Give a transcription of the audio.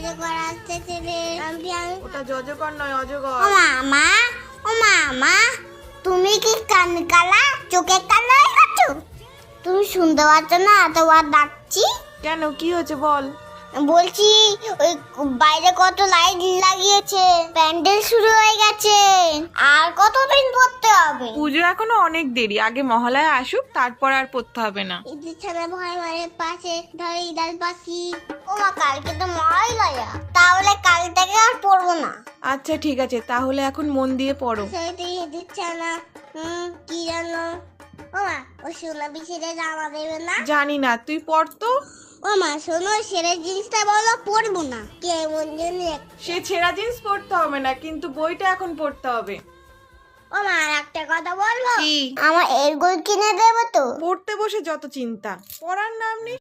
অজগর আসতেছে রে। ওটা অজগর নয়, অজগর। ও মামা, ও মামা, তুমি কি কান কালা, চোখে কালো হয়ে গেছো? তুমি শুনতে পাচ্ছ না এতবার ডাকছি? কেন, কি হয়েছে বল? বলছি ওই বাইরে কত লাইট লাগিয়েছে, প্যান্ডেল শুরু হয়ে গেছে, আর কতদিন পড়তে হবে? পুজো এখনো অনেক দেরি, আগে মহালয়া আসুক, তারপর আর পড়তে হবে না। ঈদের ছাড়া ভয় ভয়ে পাশে ধরে ঈদাল পাখি। ও মা, কালকে তো মহালয়া, তাহলে কাল থেকে আর পড়বো না। আচ্ছা ঠিক আছে, তাহলে এখন মন দিয়ে পড়ো। সেটা ঈদের ছাড়া কি জানো? ও মা, ও সোনা বিছেরে জামা দেবে না? জানি না, তুই পড় তো। ও মা শোনো, সেরে জিনিসটা বলো, পড়বো না। কেমন জানি সে ছেঁড়া জিন্স পড়তে হবে না, কিন্তু বইটা এখন পড়তে হবে। ও মা, আর একটা কথা বলবো? কি? আমার এর গোল কিনে দেবো তো? পড়তে বসে যত চিন্তা, পড়ার নাম নেই।